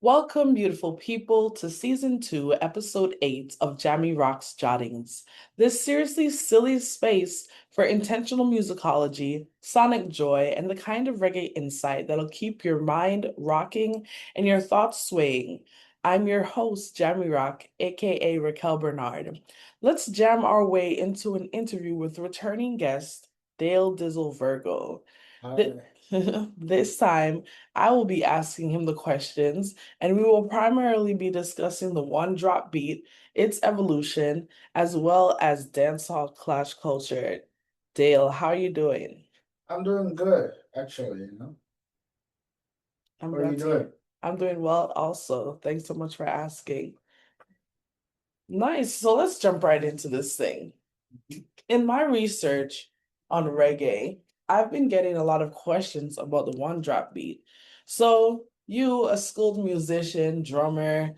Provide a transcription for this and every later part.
Welcome, beautiful people, to season 2, episode 8 of Jahmi Roc's Jottings. This seriously silly space for intentional musicology, sonic joy, and the kind of reggae insight that'll keep your mind rocking and your thoughts swaying. I'm your host, Jahmi Roc, aka Racquel Bernard. Let's jam our way into an interview with returning guest, Dizzle Virgo. Th- Hi. This time, I will be asking him the questions, and we will primarily be discussing the one drop beat, its evolution, as well as dancehall clash culture. Dale, how are you doing? I'm doing good, actually. I'm How are you glad to hear. doing? I'm doing well also. Thanks so much for asking. Nice. So let's jump right into this thing. In my research on reggae, I've been getting a lot of questions about the one drop beat. So, you, a skilled musician, drummer,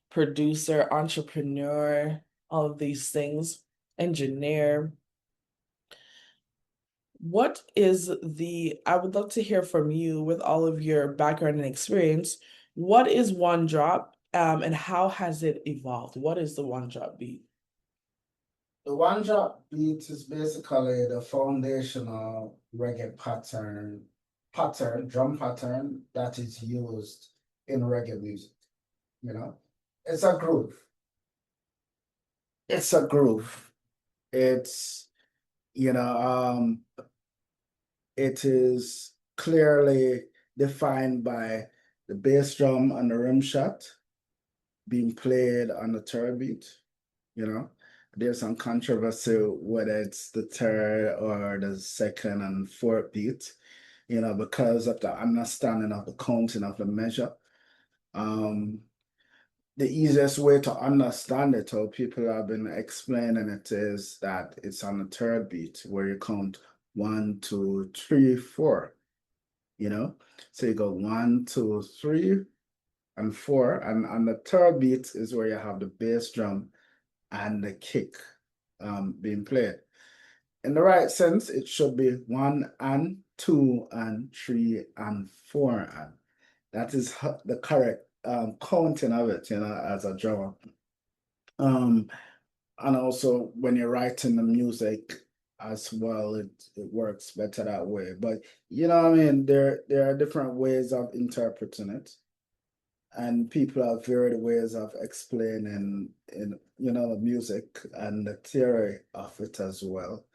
producer, entrepreneur, all of these things, engineer, I would love to hear from you with all of your background and experience. What is one drop, and how has it evolved? What is the one drop beat? The one drop beat is basically the foundational reggae drum pattern that is used in reggae music. You know, it's a groove. It's a groove. It's, you know, it is clearly defined by the bass drum and the rim shot being played on the third beat. you know. There's some controversy whether it's the third or the second and fourth beat, because of the understanding of the counting of the measure. Um, the easiest way to understand it, or people have been explaining it, is that it's on the third beat where you count one, two, three, four, you know? So you go one, two, three, and four. And on the third beat is where you have the bass drum and the kick being played. In the right sense, it should be one and two and three and four and. That is the correct counting of it, as a drummer. Um, and also when you're writing the music as well, it works better that way. But you know what I mean? There are different ways of interpreting it. And people have varied ways of explaining the music and the theory of it as well.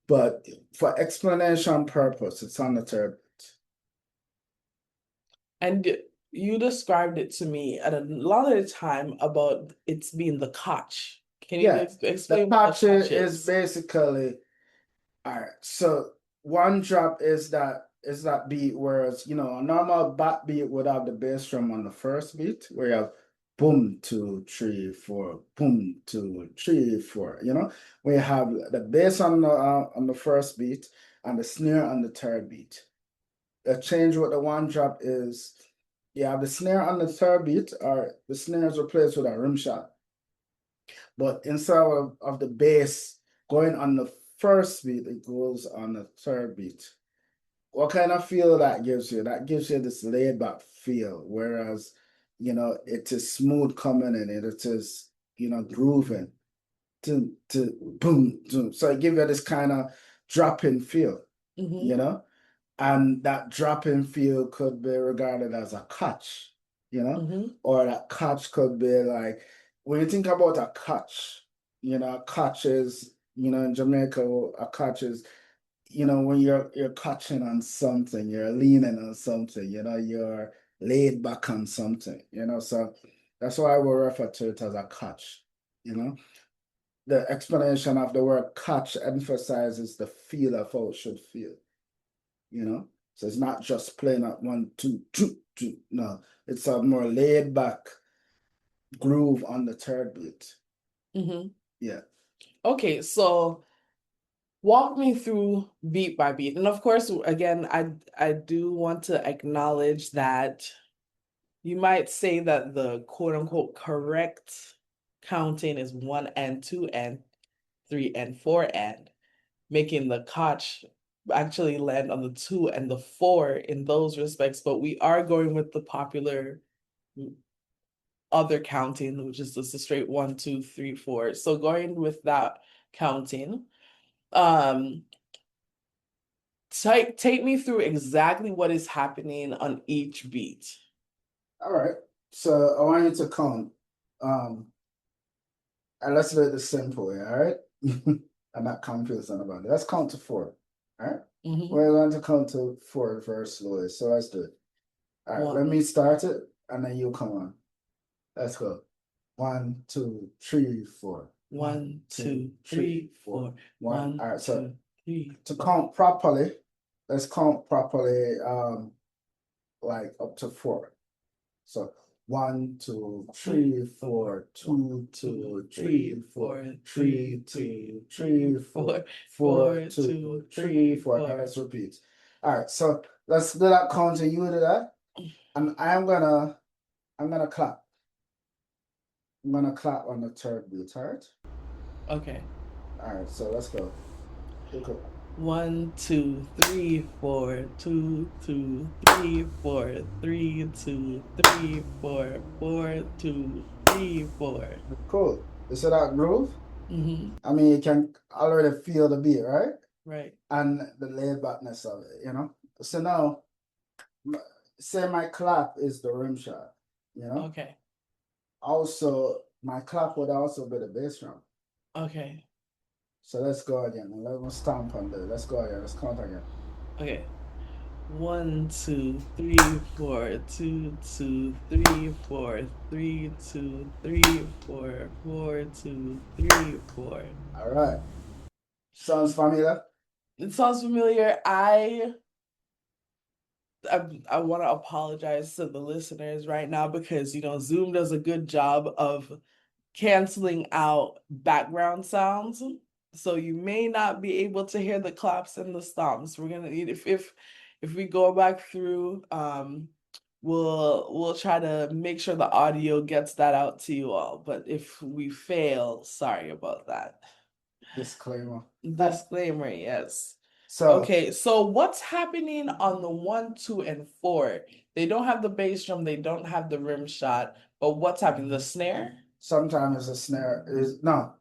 But for explanation purpose, it's on the third beat. And you described it to me at a lot of the time about it's being the koch. Can you Yeah, the explain what the patch koch is is? basically all right. So one drop is that beat, whereas a normal back beat would have the bass drum on the first beat, where you have boom, two, three, four, boom, two, three, four. We have the bass on the first beat and the snare on the third beat. The change with the one drop is you have the snare on the third beat, or the snare is replaced with a rim shot. But instead of the bass going on the first beat, it goes on the third beat. What kind of feel that gives you? That gives you this laid back feel, whereas, it is smooth coming in it. It is, grooving to boom, boom. So it gives you this kind of dropping feel, you Mm-hmm. know? And that dropping feel could be regarded as a catch, Mm-hmm. or that catch could be like, when you think about a catch, a catch is, in Jamaica, a catch is, when you're catching on something, you're leaning on something, you're laid back on something, so that's why we refer to it as a catch, you know. The explanation of the word catch emphasizes the feel of how it should feel, you know. So it's not just playing at one, two, two, two. No, it's a more laid back groove on the third beat. Mm-hmm. Yeah. Okay, so walk me through beat by beat. And of course, again, I do want to acknowledge that you might say that the quote unquote correct counting is one and two and three and four and making the koch actually land on the two and the four in those respects, but we are going with the popular other counting, which is just a straight 1, 2, 3, 4. So going with that counting, um, take me through exactly what is happening on each beat. All right. So I want you to count. And let's do it the simple way, all right? I'm not confused about it. Let's count to 4. All right. We're going to count to 4 very slowly. So let's do it. All right, let me start it and then you come on. Let's go. 1, 2, 3, 4. 1, 2, 3, 4. 1. All right, so 2, 3. to count properly, let's count properly like up to 4. So 1, 2, 3, 4, 2, 2, 3, 4, 3, 2, 3, 4, 4, 2, 3, 4. Now let's repeat. All right, so let's do that count and you do that. And I'm gonna clap. I'm gonna clap on the 3rd beat, all right? Okay. All right, so let's go. Okay. 1, 2, 3, 4, 2, 2, 3, 4, 3, 2, 3, 4, 4, 2, 3, 4. Cool. You see that groove? I mean, you can already feel the beat, right? Right. And the laid backness of it, you know? So now, say my clap is the rim shot, you know? Okay. Also, my clap would also be the bass drum. Okay. So let's go again. Let's stomp on there. Let's go again. Let's count again. Okay. 1, 2, 3, 4, 2, 2, 3, 4, 3, 2, 3, 4, 4, 2, 3, 4. All right. Sounds familiar? It sounds familiar. I want to apologize to the listeners right now because Zoom does a good job of canceling out background sounds, so you may not be able to hear the claps and the stomps. We're gonna need if we go back through, we'll try to make sure the audio gets that out to you all. But if we fail, sorry about that. Disclaimer. Disclaimer, yes. So okay, so what's happening on the 1, 2, and 4? They don't have the bass drum, they don't have the rim shot, but what's happening? The snare? sometimes a snare is no.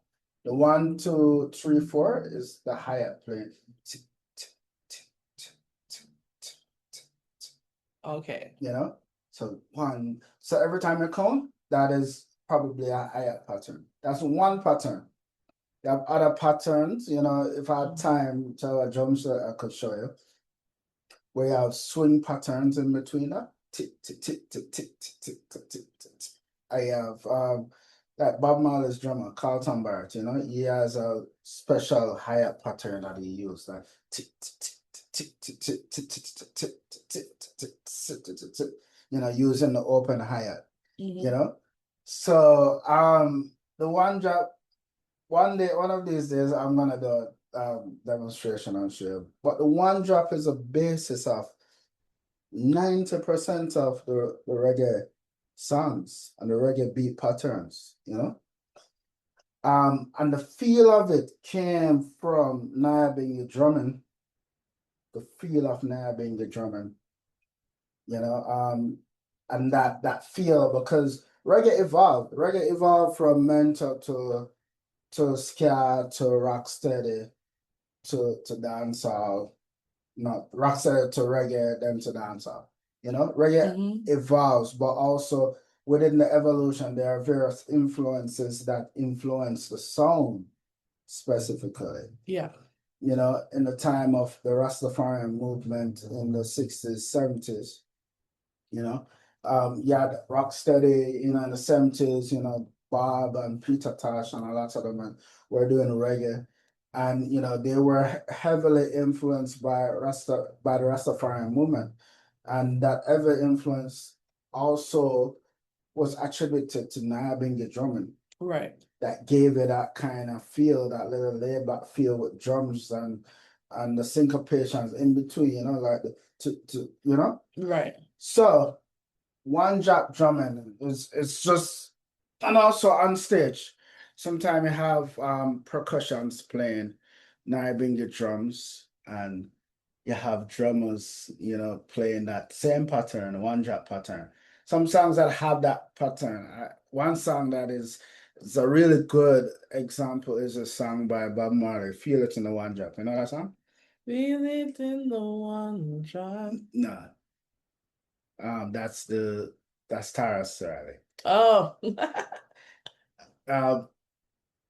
The 1, 2, 3, 4 is the hi-hat playing. Okay. You know? So 1. So every time you count, that is probably a hi-hat pattern. That's one pattern. You have other patterns, you know, if I had time to a drum set, I could show you. Where you have swing patterns in between that. Tick, tick, tick, tick, tick, tick, tick, tick, tick, tick. I have that Bob Marley's drummer, Carlton Barrett, you know, he has a special hi-hat pattern that he uses, like tick, tick, tick, tick, tick, tick, tick, tick, tick, tick, tick, tick, tick, tick, you know, using the open hi-hat, you know. So the one drop, one of these days, I'm gonna do a demonstration, I'm sure. But the one drop is a basis of 90% of the reggae songs and the reggae beat patterns, you know. And the feel of it came from nabbing the drumming, the feel of nabbing the drumming, you know, and that feel because reggae evolved. Reggae evolved from mental to ska to rocksteady to dancehall, not rocksteady to reggae, then to dancehall. You know, reggae evolves, but also within the evolution, there are various influences that influence the sound specifically. Yeah. You know, in the time of the Rastafarian movement in the 60s, 70s, you know, you had Rocksteady, you know, in the 70s, you know, Bob and Peter Tosh and a lot of them were doing reggae. And, you know, they were heavily influenced by the Rastafarian movement. And that ever influence also was attributed to Nyabingi drumming. Right. That gave it that kind of feel, that little laid back feel with drums and the syncopations in between, you know, like you know? Right. So one drop drumming is just, and also on stage, sometimes you have percussions playing, Nyabingi drums, and you have drummers, you know, playing that same pattern, one drop pattern. some songs that have that pattern. One song that is a really good example is a song by Bob Marley, "Feel It in the One Drop." You know that song? Feel it in the one drop. No, that's Tara Riley. Oh, Uh,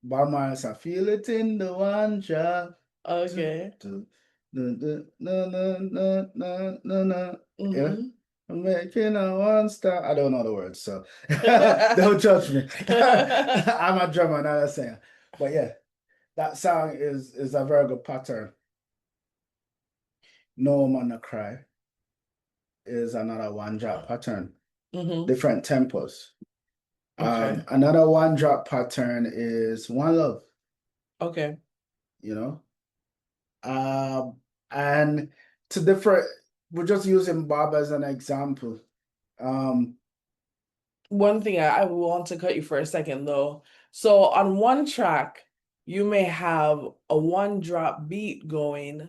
Bob Marley said, "Feel it in the one drop." okay. No, no, no, no, no, no, no. Yeah. Mm-hmm. I'm making a one stop. I don't know the words, so don't judge me. I'm a drummer, not a singer. But yeah, that song is a very good pattern. No Man No Cry is another one drop pattern. Mm-hmm. Different tempos. Okay. Another one drop pattern is One Love, Okay. you know. And to different, we're just using Bob as an example. Um, One thing I want to cut you for a second though. So on one track, you may have a one drop beat going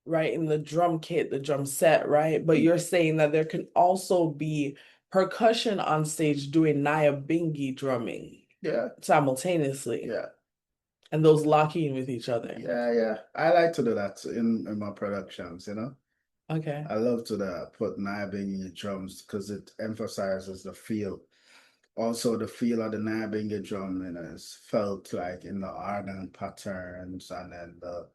right in the drum kit, the drum set, right? But you're saying that there can also be percussion on stage doing Naya Bingy drumming yeah, simultaneously, yeah. and those lock in with each other. Yeah. I like to do that in my productions, you know. Okay. I love to put nabbing in your drums because it emphasizes the feel. Also, the feel of the nabbing your drum, is felt like in the organ patterns and then the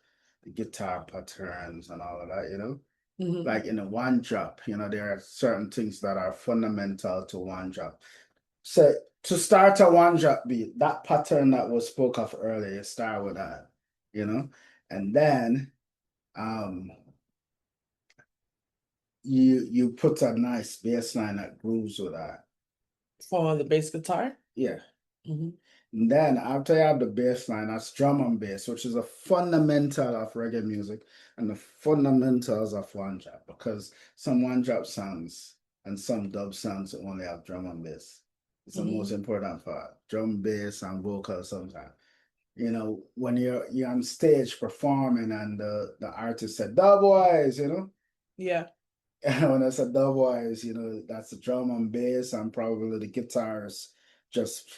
guitar patterns and all of that, you know. Hmm. Like in a one drop, there are certain things that are fundamental to one drop. So to start a one drop beat, that pattern that was spoke of earlier, you start with that, and then um you put a nice bass line that grooves with that. For the bass guitar. Yeah. Hmm. And then after you have the bass line, that's drum and bass, which is a fundamental of reggae music and the fundamentals of one drop, because some one drop songs and some dub songs only have drum and bass. It's the most Hmm. important part. Drum, bass, and vocals sometimes. When you're on stage performing and the artist said, "Da boys," Yeah. and when I said "da boys," that's the drum and bass and probably the guitars just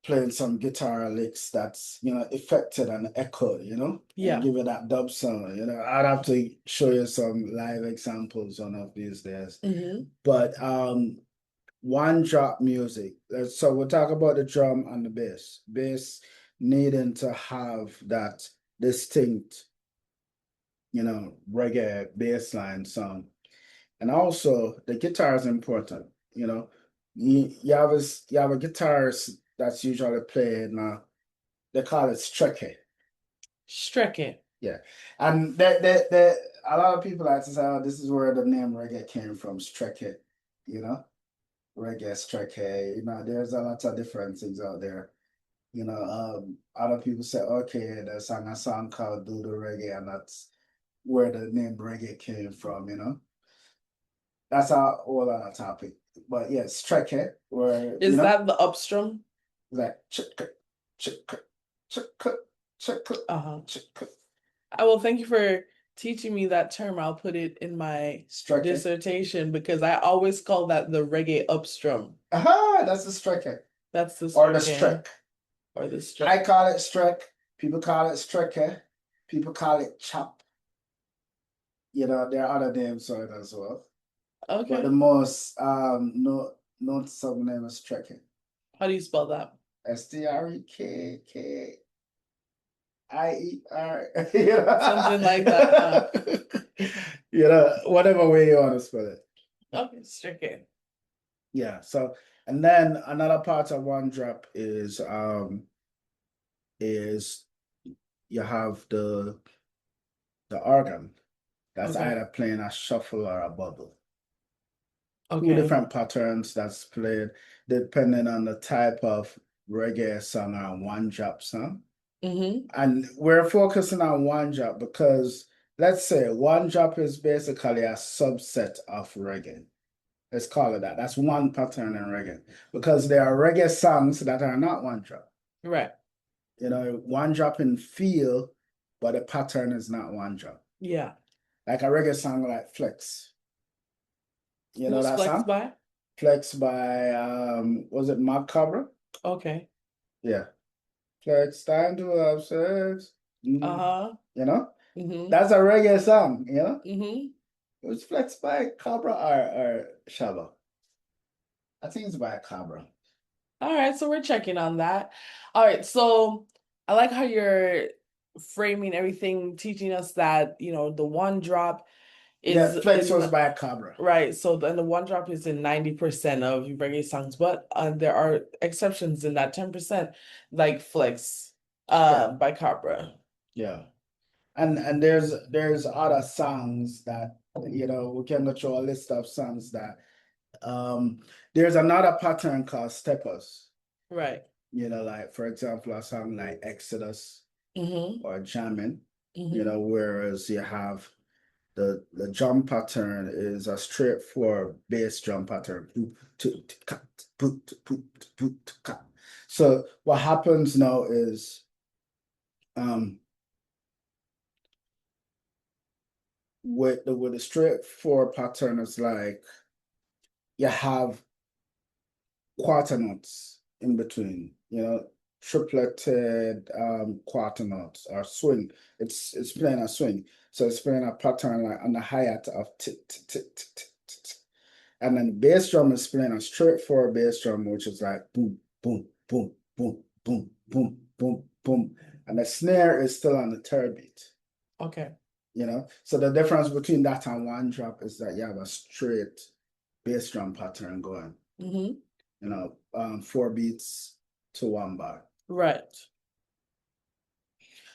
playing some guitar licks that's affected and echoed, and Yeah. give it that dub sound. I'd have to show you some live examples one of these days. Hmm. But one drop music. So we'll talk about the drum and the bass. Bass needing to have that distinct, reggae bass line sound. And also the guitar is important. You have a guitarist that's usually played now. They call it strecke. Strecking. Yeah. And that a lot of people like to say, "Oh, this is where the name reggae came from, strecke," you know? Reggae, strecke, there's a lot of different things out there. Other people say, okay, they sang a song called Do the Reggae, and that's where the name reggae came from. That's a whole other topic. But yeah, strecke, where, Is that the upstrum? like chick, chick, chick, chick, Uh-huh. chick, I will thank you for teaching me that term. I'll put it in my strecke. dissertation because I always call that the reggae upstrum. Aha, that's the strecke. That's the Or the strecking streck. or the I streck. call it streck. People call it strecke. People call it chop. There are other names for it as well. But the Okay. most no noticeable name is strecke. How do you spell that? Strekker. Something like that, huh? Whatever way you want to spell it. Okay, strecking. Yeah. So, and then another part of one drop is you have the organ that's Okay. either playing a shuffle or a bubble. Two Okay. different patterns that's played depending on the type of reggae song or one drop song. Mm-hmm. And we're focusing on one drop because let's say one drop is basically a subset of reggae. Let's call it that. That's one pattern in reggae because there are reggae songs that are not one drop. Right. One drop in feel, but the pattern is not one drop. Yeah. Like a reggae song like Flex. You know Who's that flexed song? by? Flex by was it Macabre? Okay. Yeah. Flex, time to have sex. Uh-huh. You know? Mm-hmm. That's a reggae song, you know? Mm-hmm. It was Flex by Cabra or Shaba. I think it's by Cabra. All right, so we're checking on that. All right, so I like how you're framing everything, teaching us that, the one drop Yeah, is Flex in was by Cabra. right. So then the one drop is in 90% of reggae songs, but there are exceptions in that 10%, like Flex Yeah, by Capra. yeah. And there's other songs that we can go through a list of songs that there's another pattern called steppers. Right. Like for example, a song like Exodus Mm-hmm. or Jamming, Mm-hmm. whereas you have the drum pattern is a straightforward bass drum pattern. So what happens now is with the straightforward pattern, it's like you have quarter notes in between, tripleted quarter notes or swing. It's playing a swing. So it's playing a pattern like on the hi-hat of tick, tick, tick, tick, tick, tick, tick. And then the bass drum is playing a straightforward bass drum, which is like boom, boom, boom, boom, boom, boom, boom, boom. And the snare is still on the third beat. Okay. So the difference between that and one drop is that you have a straight bass drum pattern going. Mm-hmm. 4 beats to 1 bar. Right.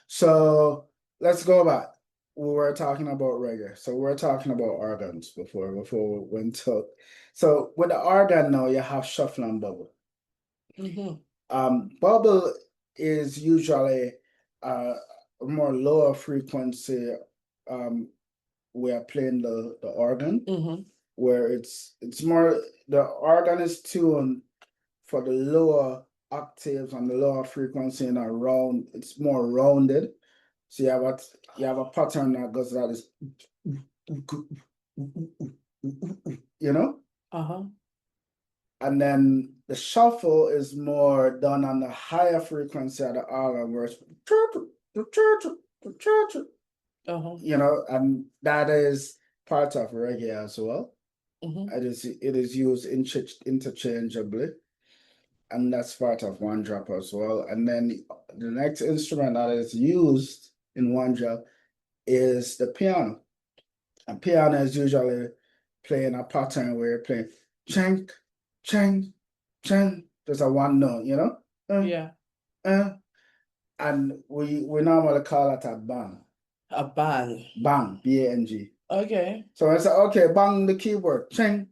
So let's go back. We were talking about reggae. So we're talking about organs before we went to. So with the organ now, you have shuffle and bubble. Mm-hmm. Bubble is usually a more lower frequency we are playing the organ, Mm-hmm. where it's more the organ is tuned for the lower octaves and the lower frequency and around it's more rounded. So you have a pattern that goes like this, you know? Uh-huh. And then the shuffle is more done on the higher frequency of the organ where it's Uh-huh. and that is part of reggae as well. Mm-hmm. It is used interchangeably. And that's part of one drop as well. And then the next instrument that is used in one drop is the piano. And piano is usually playing a pattern where you're playing chang, chang, chang. There's a one note, Yeah. uh, and we normally call it a bang. A bang. Bang, B-A-N-G. Okay. So I say, okay, bang the keyboard, ching,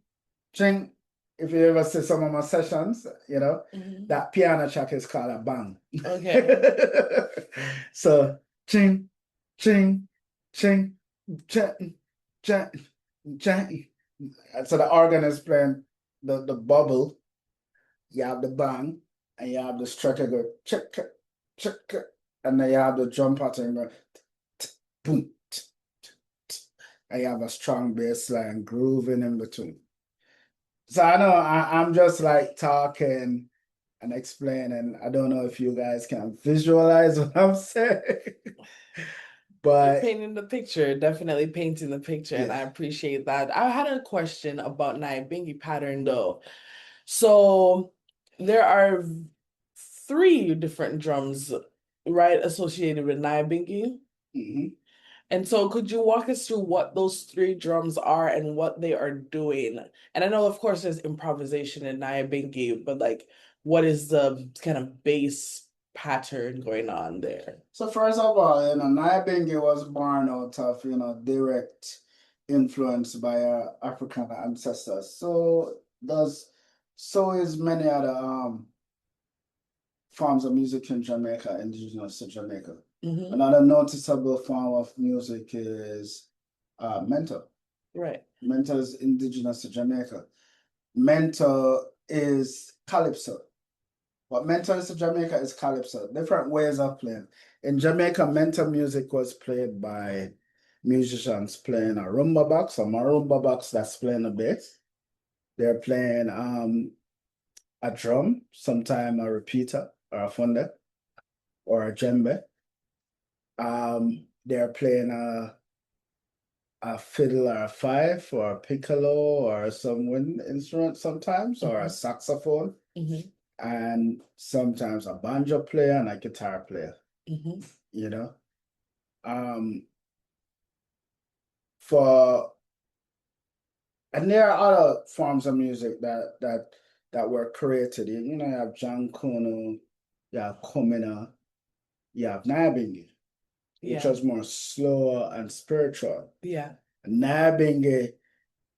ching. If you ever see some of my sessions, Mm-hmm. that piano track is called a bang. Okay. So ching, ching, ching, ching, ching, ching. So the organ is playing the bubble, you have the bang, and you have the striker go check, check, and then you have the drum pattern go boom, and you have a strong bass line grooving in between. So I know I'm just like talking and explaining. I don't know if you guys can visualize what I'm saying, You're but painting the picture, definitely painting the picture, and yeah. I appreciate that. I had a question about Nyabingi pattern though. So there are three different drums, right, associated with Nyabingi. Mhm. And so could you walk us through what those three drums are and what they are doing? And I know, of course, there's improvisation in Nyabingi, but like, what is the kind of bass pattern going on there? So first of all, Nyabingi was born out of, direct influence by our African ancestors. So is many other forms of music in Jamaica, indigenous to Jamaica. Mm-hmm. Another noticeable form of music is mento. Right. Mento is indigenous to Jamaica. Mento is calypso. What mento is to Jamaica is calypso. Different ways of playing. In Jamaica, mento music was played by musicians playing a rumba box, a marimba box that's playing a bass. They're playing a drum, sometime a repeater or a funde or a djembe. They're playing a fiddle or a fife or a piccolo or some wind instrument sometimes or a saxophone and sometimes a banjo player and a guitar player, you know. For and there are other forms of music that were created. You know, you have John Kono, you have Komina, you have Nyabingi, which Yeah. was more slower and spiritual. Yeah. Nyabingi,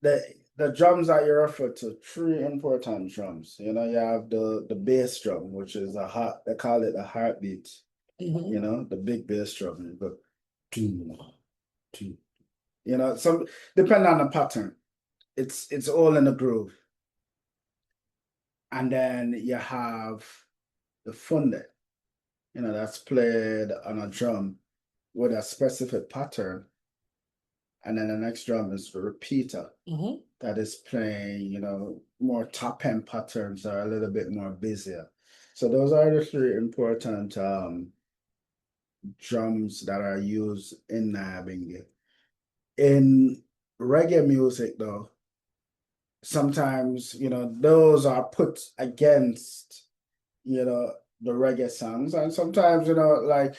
the drums that you refer to, three important drums. You know, you have the bass drum, which is they call it a heartbeat. You know, the big bass drum. You go, doo, doo. You know, some depending on the pattern, it's all in the groove. And then you have the funde, you know, that's played on a drum with a specific pattern. And then the next drum is the repeater that is playing, you know, more top end patterns that are a little bit more busier. So those are the three important drums that are used in Nyabingi. In reggae music, though, sometimes, you know, those are put against, you know, the reggae songs. And sometimes, you know, like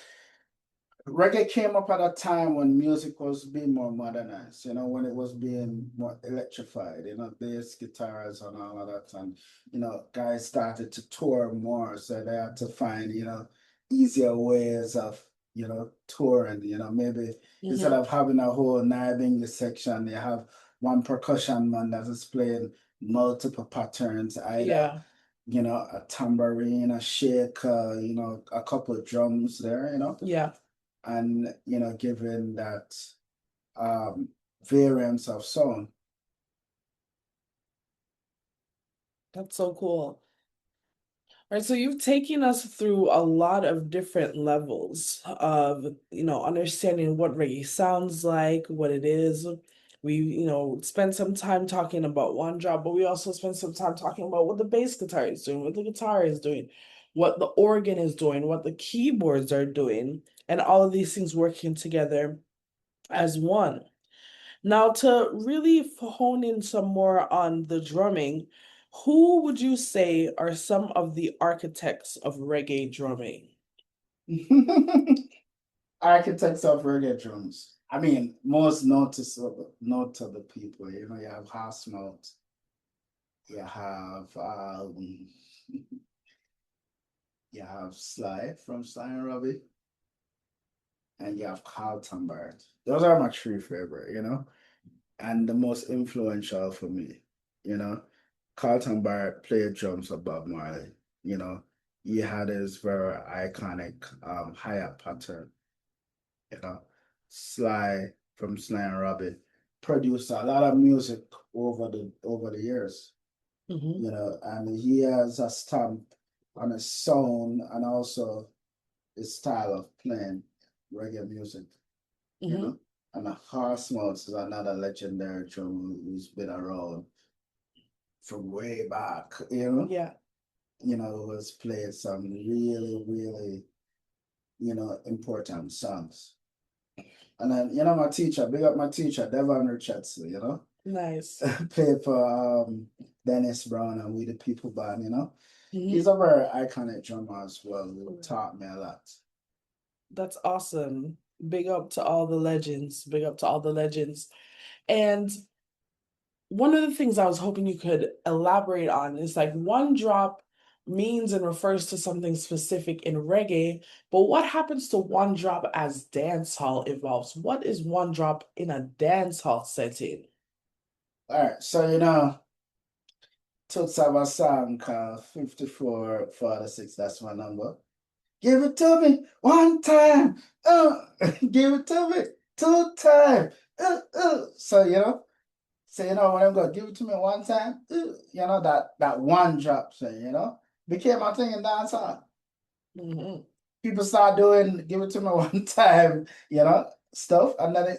reggae came up at a time when music was being more modernized, you know, when it was being more electrified, you know, bass guitars and all of that. And, you know, guys started to tour more. So they had to find, you know, easier ways of, you know, touring, you know, maybe instead of having a whole Nyabingi section, you have one percussion man that is playing multiple patterns, either, you know, a tambourine, a shaker, you know, a couple of drums there, you know. Yeah. And, you know, given that variance of sound. That's so cool. All right, so you've taken us through a lot of different levels of, you know, understanding what reggae sounds like, what it is. We, you know, spent some time talking about one drop, but we also spent some time talking about what the bass guitar is doing, what the guitar is doing, what the organ is doing, what the keyboards are doing, and all of these things working together as one. Now, to really hone in some more on the drumming, who would you say are some of the architects of reggae drumming? Architects of reggae drums. I mean, most notable people, you know, you have Housemaut, you have you have Sly from Sly and Robbie, and you have Carlton Bart. Those are my three favorite, you know, and the most influential for me, you know. Carlton Bart played drums of Bob Marley, you know. He had his very iconic hi-hat pattern, you know. Sly from Sly and Robbie produced a lot of music over the years, you know, and he has a stamp on his sound and also his style of playing reggae music, you know. And the Horsemouth is another legendary drummer who's been around from way back, you know. Yeah. You know, who has played some really, really, you know, important songs. And then, you know, my teacher, big up my teacher, Devon Richardson, you know. Nice. Played for Dennis Brown and We the People Band, you know. He's a very iconic drummer as well, who taught me a lot. That's awesome. Big up to all the legends. Big up to all the legends. And one of the things I was hoping you could elaborate on is like one drop means and refers to something specific in reggae, but what happens to one drop as dancehall evolves? What is one drop in a dancehall setting? All right, so you know, Toots have a song called 5446, that's my number. Give it to me one time, give it to me two times, So you know, when I'm going, give it to me one time, you know, that one drop thing, you know, became a thing in dancehall. People start doing give it to me one time, you know, stuff, and then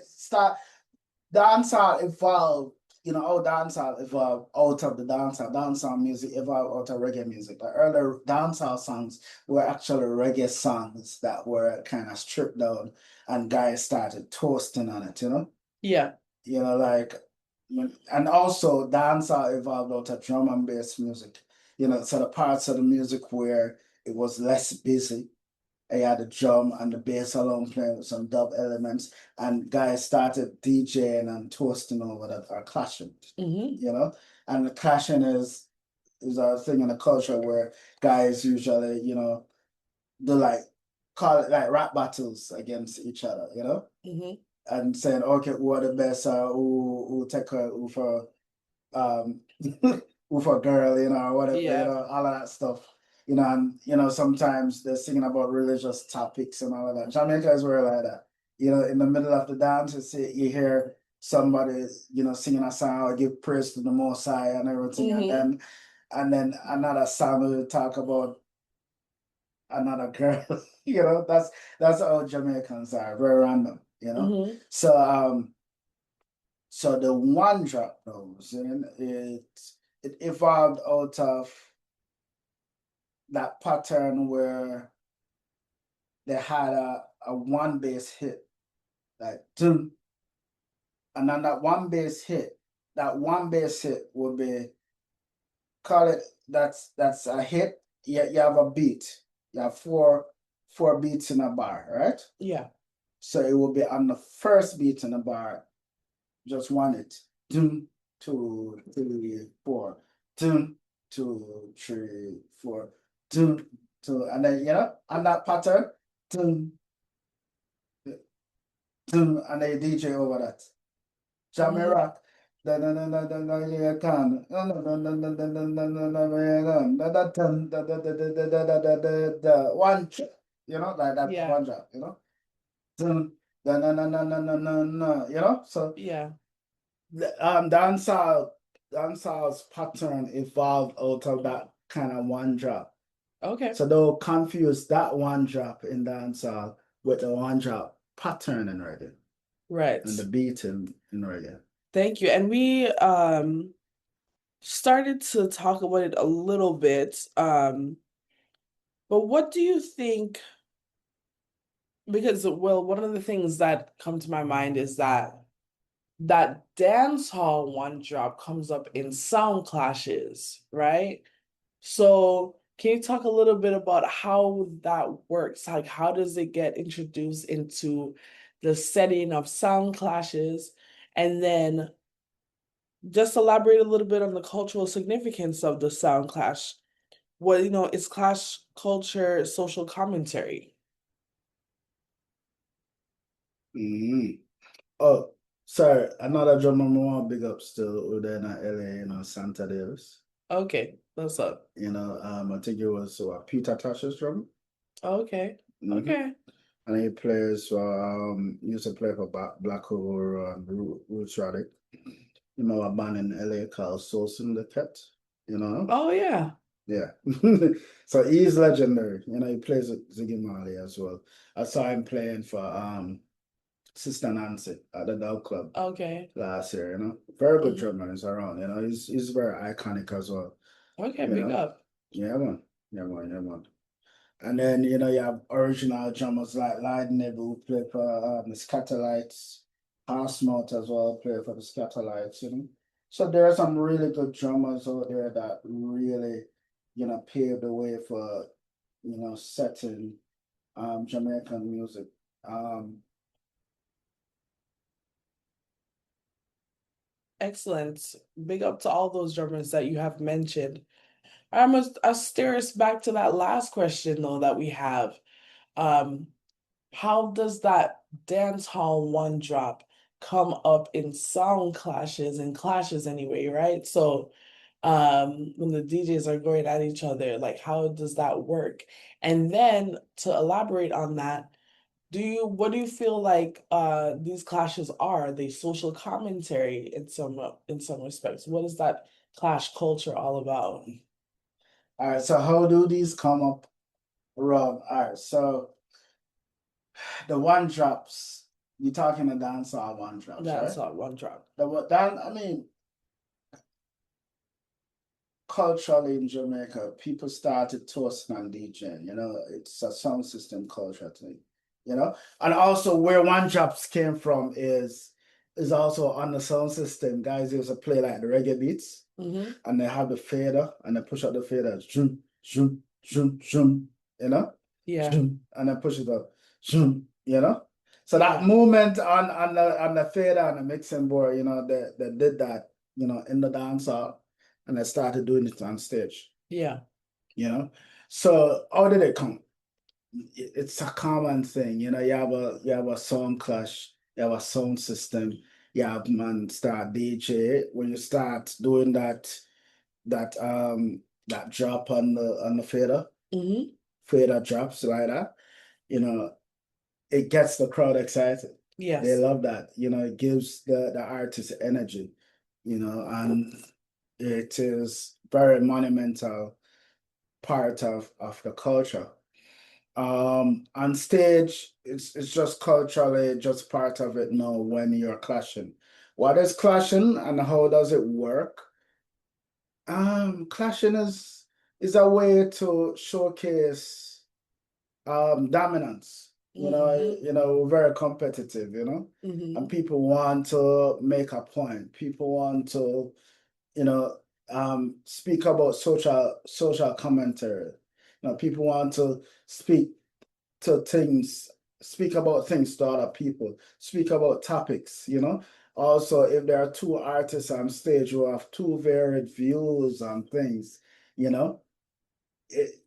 dancehall evolved you know, how dancehall evolved out of the dancehall music evolved out of reggae music. The earlier dancehall songs were actually reggae songs that were kind of stripped down and guys started toasting on it, you know? Yeah. You know, like, and also dancehall evolved out of drum and bass music, you know, so the parts of the music where it was less busy. I had the drum and the bass alone playing with some dub elements, and guys started DJing and toasting over that or clashing, you know. And the clashing is a thing in the culture where guys usually, you know, do like call it like rap battles against each other, you know, and saying, okay, who are the best, who take her, who for um with a girl, you know, or whatever, you Yeah. know, all of that stuff. You know, and you know, sometimes they're singing about religious topics and all of that. Jamaica is where like that. You know, in the middle of the dance, you hear somebody, you know, singing a song or give praise to the Most High and everything, and then another song will talk about another girl. You know, that's how Jamaicans are, very random. You know, so the one drop knows, and it evolved out of that pattern where they had a one bass hit, like dun, and then that one bass hit would be call it that's a hit. You have a beat. You have four beats in a bar, right? Yeah. So it will be on the first beat in the bar, just one hit. Dun, 2, 3, 4. Dun, 2, 3, 4. Dun, two, and then you know, on that pattern, dun, dun, and then DJ over that. Jahmi Roc. Da da da da da da yeah, can. Da da da da da da da da da da da da da da da da da da da one, you know, like that Yeah. one drop, you know. Dun, da na na na na na na na, you know. So Yeah. dancehall's pattern evolved out of that kind of one drop. Okay. So they'll confuse that one drop in dancehall with the one drop pattern in reggae Right. and the beat in reggae. Thank you. And we started to talk about it a little bit. But what do you think? Because, well, one of the things that come to my mind is that dance hall one drop comes up in sound clashes, right? So can you talk a little bit about how that works? Like, how does it get introduced into the setting of sound clashes? And then just elaborate a little bit on the cultural significance of the sound clash. What, is clash culture social commentary? Mm-hmm. Oh, sorry, another drummer more big up still over there in LA, you know, Santa Davis. Okay, what's up? You know, I think it was Peter Tosh's drum. Okay, Mm-hmm. okay. And he plays used to play for Black Hole and Roots Radic. You know, a band in LA called Soul Syndicate, you know? Oh yeah. Yeah. So he's legendary. You know, he plays with Ziggy Marley as well. I saw him playing for Sister Nancy at the Dog Club Okay. last year, you know. Very good Mhm. drummer is around, you know. He's very iconic as well, Okay, you big know. up. Yeah, man. Yeah, man, yeah, man. And then, you know, you have original drummers like Leiden who play for the Scatterlights, House Note as well, play for the Scatterlights, you know. So there are some really good drummers out there that really, you know, paved the way for, you know, setting Jamaican music. Um, Excellent. Big up to all those drummers that you have mentioned. I steer us back to that last question though that we have. Um, how does that dance hall one drop come up in sound clashes and clashes anyway, right? So when the DJs are going at each other, like how does that work? And then to elaborate on that, what do you feel like these clashes are? Are they social commentary in some respects? What is that clash culture all about? all right, so how do these come up, Rob? All right, so the one drops, you're talking the dancehall one drops, That's right? all one drop. I mean, culturally in Jamaica, people started toasting and DJing, it's a sound system culture thing, and also where one drops came from is also on the sound system. Guys used to play like the reggae beats, and they have the fader, and they push up the fader, zoom, zoom, zoom, zoom, Yeah. zoom, and then push it up, zoom, So that movement on the fader and the mixing board, they did that, in the dance hall, and they started doing it on stage. Yeah. So how did it come? It's a common thing, you have a sound clash, you have a sound system, you have man start DJ. When you start doing that drop on the fader, fader drops like that, it gets the crowd excited. Yes. They love that. It gives the artist energy, and it is very monumental part of the culture. On stage, it's just culturally just part of it now when you're clashing. What is clashing and how does it work? Clashing is a way to showcase dominance. We're very competitive, and people want to make a point. People want to, speak about social commentary. People want to to things, speak about things to other people, speak about topics, Also, if there are two artists on stage who have two varied views on things,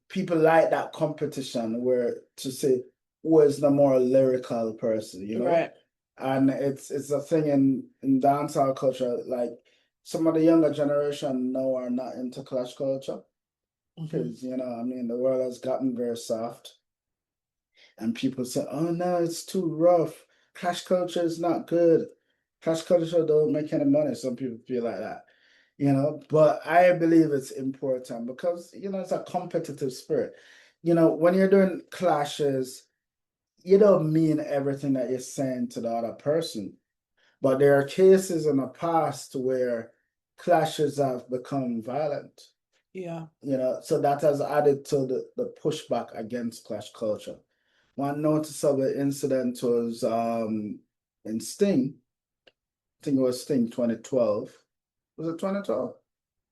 people like that competition where to say who is the more lyrical person, Right. And it's a thing in dancehall culture, like some of the younger generation now are not into clash culture because the world has gotten very soft, and people say, "Oh no, it's too rough. Clash culture is not good. Clash culture don't make any money." Some people feel like that, But I believe it's important because it's a competitive spirit. When you're doing clashes, you don't mean everything that you're saying to the other person. But there are cases in the past where clashes have become violent. Yeah. So that has added to the pushback against clash culture. One noticeable incident was in Sting. I think it was Sting 2012. Was it 2012?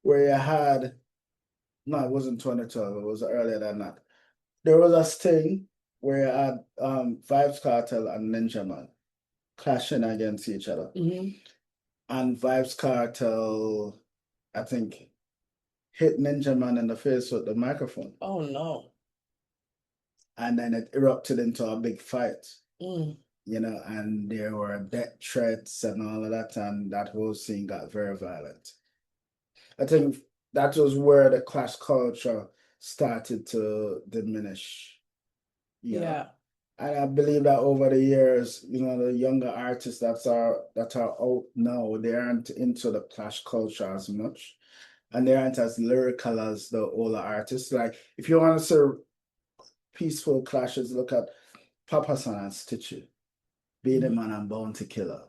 Where you had, no, it wasn't 2012, it was earlier than that. There was a Sting where you had Vybz Kartel and Ninja Man clashing against each other. And Vybz Kartel, I think, hit Ninja Man in the face with the microphone. Oh no. And then it erupted into a big fight. And there were death threats and all of that, and that whole scene got very violent. I think that was where the clash culture started to diminish. Yeah. And I believe that over the years, the younger artists that are out now, they aren't into the clash culture as much. And they aren't as lyrical as the older artists. Like if you want to see peaceful clashes, look at Papa San and Stitchy, Beat Man and Bounty Killer,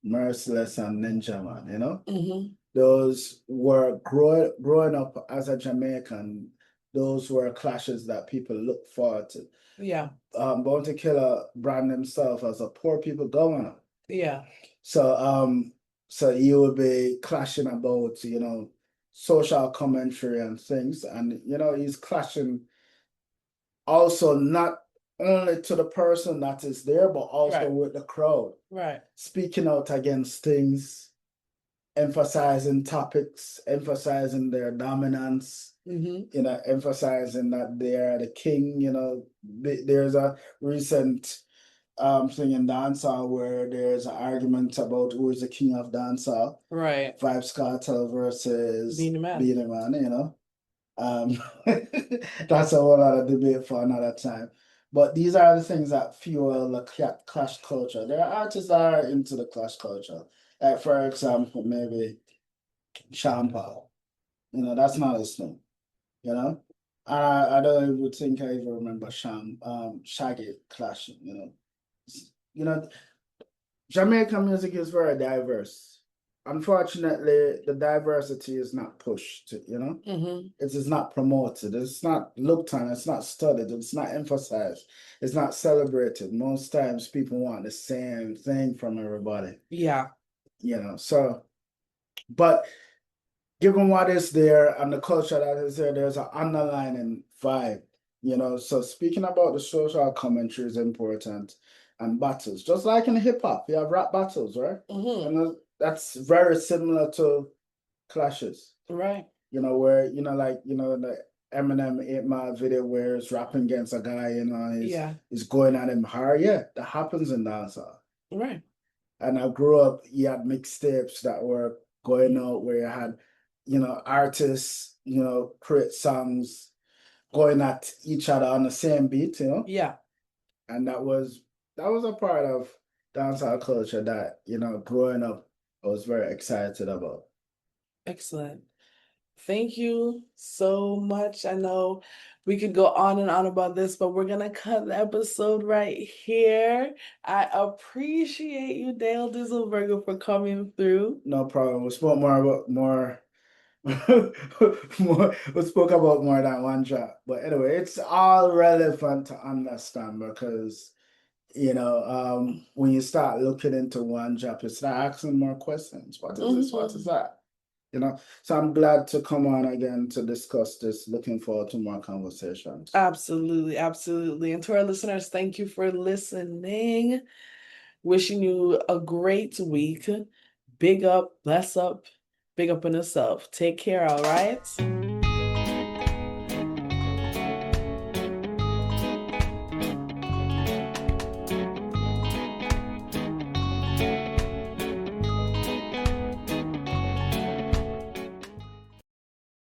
Merciless and Ninja Man, Those were growing up as a Jamaican, those were clashes that people look forward to. Yeah. Bounty Killer brand himself as a poor people governor. Yeah. So you would be clashing about, social commentary and things. And, he's clashing also not only to the person that is there, but also with the crowd. Right. Speaking out against things, emphasizing topics, emphasizing their dominance, emphasizing that they are the king. There's a recent thing in dancehall where there's an argument about who is the king of dancehall. Right. Vybz Kartel versus Beenie Man. That's a whole lot of debate for another time. But these are the things that fuel the clash culture. There are artists that are into the clash culture. Like for example, maybe Sean Paul. That's not his thing. I don't even think I even remember Shaggy clashing. Jamaican music is very diverse. unfortunately, the diversity is not pushed, you know? Mm-hmm. It is not promoted. It's not looked on. It's not studied. It's not emphasized. It's not celebrated. Most times people want the same thing from everybody, Yeah. you know? So, but given what is there and the culture that is there, there's an underlying vibe, you know. So speaking about the social commentary is important and battles, just like in hip hop, you have rap battles, right? Mm-hmm. And that's very similar to clashes, Right. you know, where like the Eminem 8 Mile video where he's rapping against a guy, Yeah. he's going at him hard. Yeah, that happens in dancehall. Right. And I grew up, you had mixtapes that were going out where you had, artists, create songs going at each other on the same beat, Yeah. and that was a part of dancehall culture that, growing up, I was very excited about. Excellent. Thank you so much. I know we could go on and on about this, but we're gonna cut the episode right here. I appreciate you, Dale Dizzle Virgo, for coming through. No problem. We spoke more about more we spoke about more than one job. But anyway, it's all relevant to understand because when you start looking into one job, you start asking more questions. What is this? What is Mhm. that? So I'm glad to come on again to discuss this. Looking forward to more conversations. Absolutely, absolutely. And to our listeners, thank you for listening. Wishing you a great week. Big up, bless up, big up in yourself. Take care, all right?